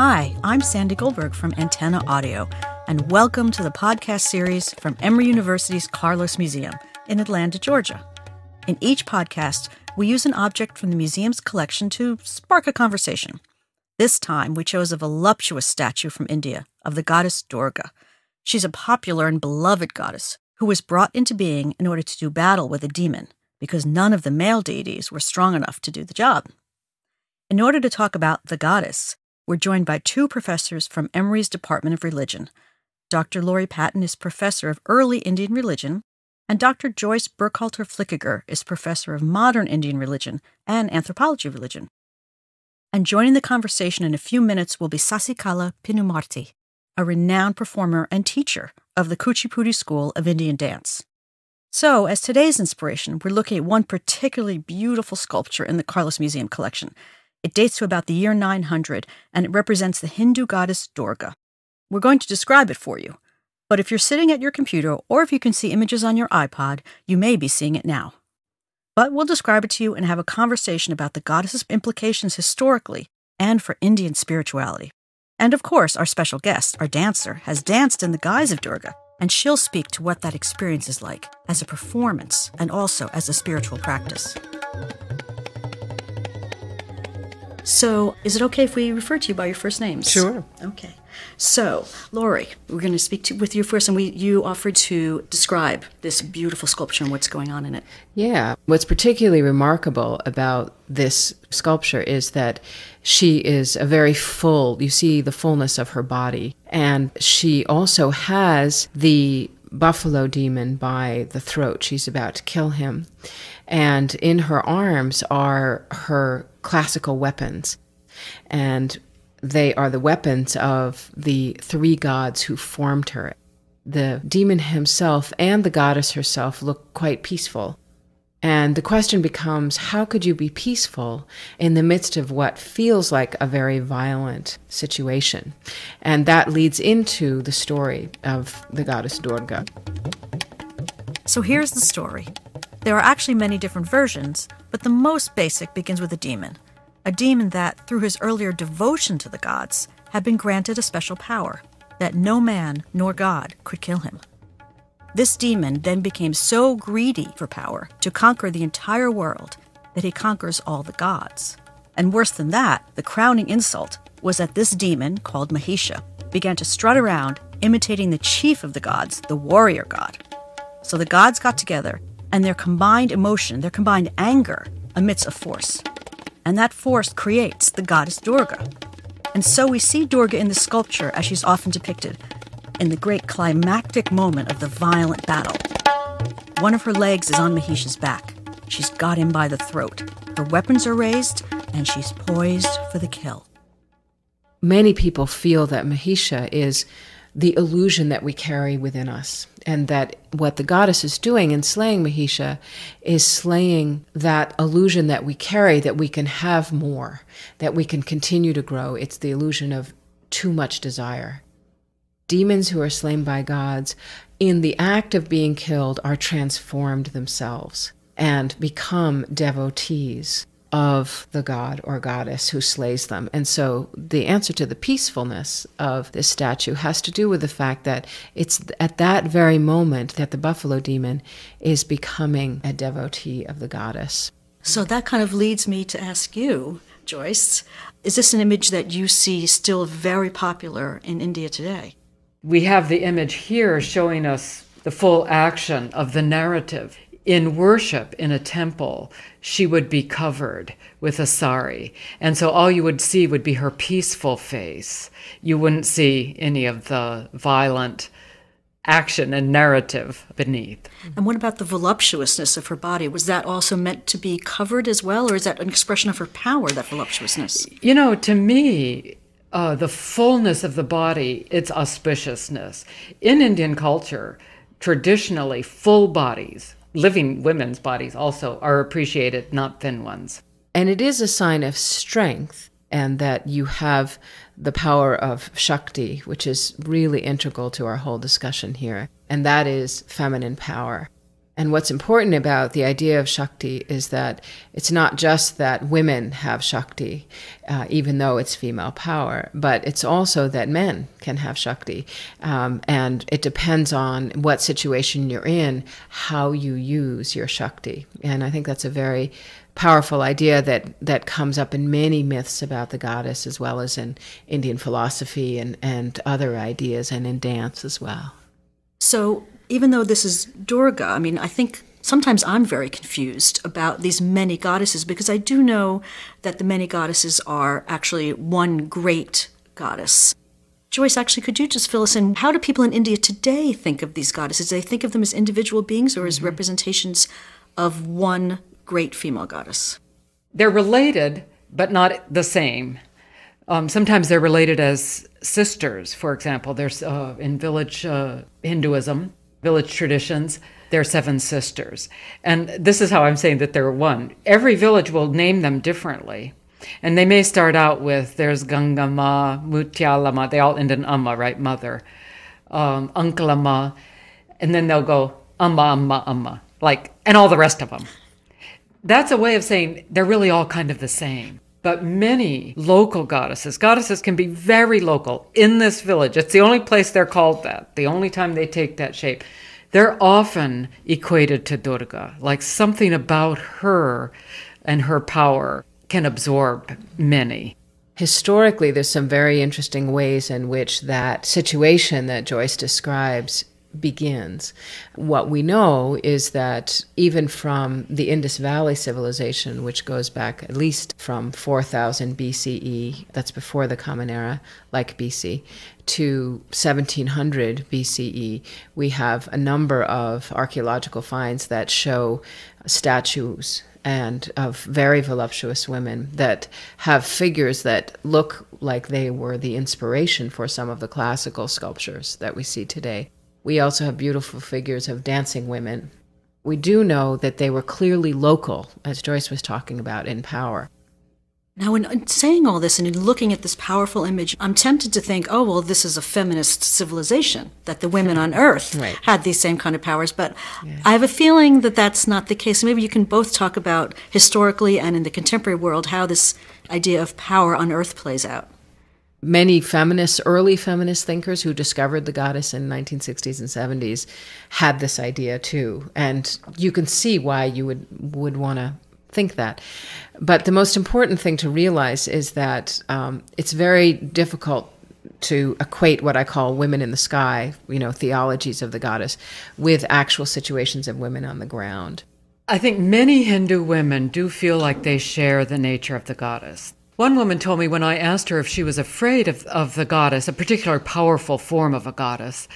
Hi, I'm Sandy Goldberg from Antenna Audio, and welcome to the podcast series from Emory University's Carlos Museum in Atlanta, Georgia. In each podcast, we use an object from the museum's collection to spark a conversation. This time, we chose a voluptuous statue from India of the goddess Durga. She's a popular and beloved goddess who was brought into being in order to do battle with a demon, because none of the male deities were strong enough to do the job. In order to talk about the goddess, we're joined by two professors from Emory's Department of Religion. Dr. Lori Patton is professor of early Indian religion, and Dr. Joyce Burkhalter-Flickiger is professor of modern Indian religion and anthropology of religion. And joining the conversation in a few minutes will be Sasikala Pinumarti, a renowned performer and teacher of the Kuchipudi School of Indian Dance. So, as today's inspiration, we're looking at one particularly beautiful sculpture in the Carlos Museum collection. It dates to about the year 900, and it represents the Hindu goddess Durga. We're going to describe it for you, but if you're sitting at your computer or if you can see images on your iPod, you may be seeing it now. But we'll describe it to you and have a conversation about the goddess's implications historically and for Indian spirituality. And of course, our special guest, our dancer, has danced in the guise of Durga, and she'll speak to what that experience is like as a performance and also as a spiritual practice. So, is it okay if we refer to you by your first names? Sure. Okay. So, Lori, we're going to speak with you first, and you offered to describe this beautiful sculpture and what's going on in it. Yeah. What's particularly remarkable about this sculpture is that she is a very full, you see the fullness of her body, and she also has the buffalo demon by the throat. She's about to kill him. And in her arms are her classical weapons. And they are the weapons of the three gods who formed her. The demon himself and the goddess herself look quite peaceful. And the question becomes, how could you be peaceful in the midst of what feels like a very violent situation? And that leads into the story of the goddess Durga. So here's the story. There are actually many different versions, but the most basic begins with a demon that, through his earlier devotion to the gods, had been granted a special power, that no man nor God could kill him. This demon then became so greedy for power to conquer the entire world that he conquers all the gods. And worse than that, the crowning insult was that this demon, called Mahisha, began to strut around imitating the chief of the gods, the warrior god. So the gods got together, and their combined emotion, their combined anger, emits a force. And that force creates the goddess Durga. And so we see Durga in the sculpture as she's often depicted, in the great climactic moment of the violent battle. One of her legs is on Mahisha's back. She's got him by the throat. Her weapons are raised, and she's poised for the kill. Many people feel that Mahisha is the illusion that we carry within us, and that what the goddess is doing in slaying Mahisha is slaying that illusion that we carry, that we can have more, that we can continue to grow. It's the illusion of too much desire. Demons who are slain by gods, in the act of being killed, are transformed themselves and become devotees of the god or goddess who slays them. And so the answer to the peacefulness of this statue has to do with the fact that it's at that very moment that the buffalo demon is becoming a devotee of the goddess. So that kind of leads me to ask you, Joyce, is this an image that you see still very popular in India today? We have the image here showing us the full action of the narrative. In worship in a temple, she would be covered with a sari. And so all you would see would be her peaceful face. You wouldn't see any of the violent action and narrative beneath. And what about the voluptuousness of her body? Was that also meant to be covered as well, or is that an expression of her power, that voluptuousness? You know, to me, the fullness of the body, its auspiciousness. In Indian culture, traditionally, full bodies, living women's bodies also, are appreciated, not thin ones. And it is a sign of strength, and that you have the power of Shakti, which is really integral to our whole discussion here, and that is feminine power. And what's important about the idea of Shakti is that it's not just that women have Shakti, even though it's female power, but it's also that men can have Shakti. And it depends on what situation you're in, how you use your Shakti. And I think that's a very powerful idea that comes up in many myths about the goddess, as well as in Indian philosophy and other ideas, and in dance as well. So even though this is Durga, I mean, I think sometimes I'm very confused about these many goddesses, because I do know that the many goddesses are actually one great goddess. Joyce, actually, could you just fill us in? How do people in India today think of these goddesses? Do they think of them as individual beings or as representations of one great female goddess? They're related, but not the same. Sometimes they're related as sisters. For example, there's in village Hinduism, village traditions, there are 7 sisters. And this is how I'm saying that they're one. Every village will name them differently. And they may start out with, there's Gangama, Mutyalama, they all end in Amma, right, mother, Ankalama, and then they'll go Amma, Amma, Amma, and all the rest of them. That's a way of saying they're really all kind of the same. But many local goddesses can be very local in this village. It's the only place they're called that, the only time they take that shape. They're often equated to Durga, like something about her and her power can absorb many. Historically, there's some very interesting ways in which that situation that Joyce describes begins. What we know is that even from the Indus Valley civilization, which goes back at least from 4000 BCE, that's before the Common Era, like BC, to 1700 BCE, we have a number of archaeological finds that show statues and of very voluptuous women that have figures that look like they were the inspiration for some of the classical sculptures that we see today. We also have beautiful figures of dancing women. We do know that they were clearly local, as Joyce was talking about, in power. Now, in saying all this and in looking at this powerful image, I'm tempted to think, oh, well, this is a feminist civilization, that the women on Earth had these same kind of powers. But I have a feeling that that's not the case. Maybe you can both talk about historically and in the contemporary world how this idea of power on Earth plays out. Many early feminist thinkers who discovered the goddess in the 1960s and 70s had this idea too. And you can see why you would want to think that. But the most important thing to realize is that it's very difficult to equate what I call women in the sky, theologies of the goddess, with actual situations of women on the ground. I think many Hindu women do feel like they share the nature of the goddess. One woman told me when I asked her if she was afraid of the goddess, a particular powerful form of a goddess,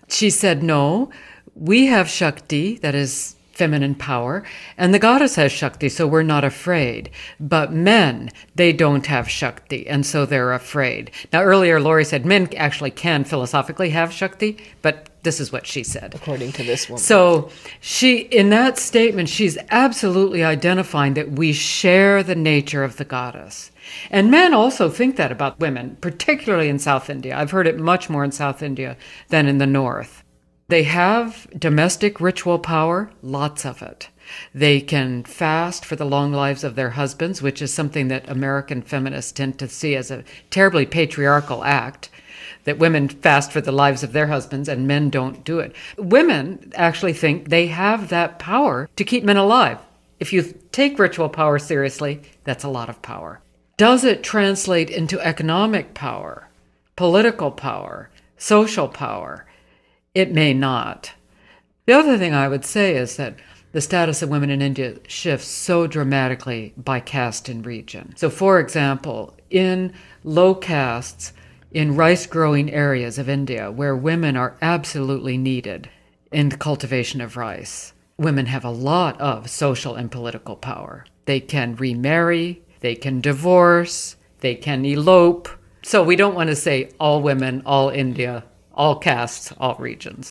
she said, no, we have Shakti, that is feminine power, and the goddess has Shakti, so we're not afraid. But men, they don't have Shakti, and so they're afraid. Now, earlier, Lori said men actually can philosophically have Shakti, but this is what she said. According to this woman. So in that statement, she's absolutely identifying that we share the nature of the goddess. And men also think that about women, particularly in South India. I've heard it much more in South India than in the North. They have domestic ritual power, lots of it. They can fast for the long lives of their husbands, which is something that American feminists tend to see as a terribly patriarchal act, that women fast for the lives of their husbands and men don't do it. Women actually think they have that power to keep men alive. If you take ritual power seriously, that's a lot of power. Does it translate into economic power, political power, social power? It may not. The other thing I would say is that the status of women in India shifts so dramatically by caste and region. So, for example, in low castes, in rice-growing areas of India, where women are absolutely needed in the cultivation of rice, women have a lot of social and political power. They can remarry, they can divorce, they can elope. So we don't want to say all women, all India, all castes, all regions.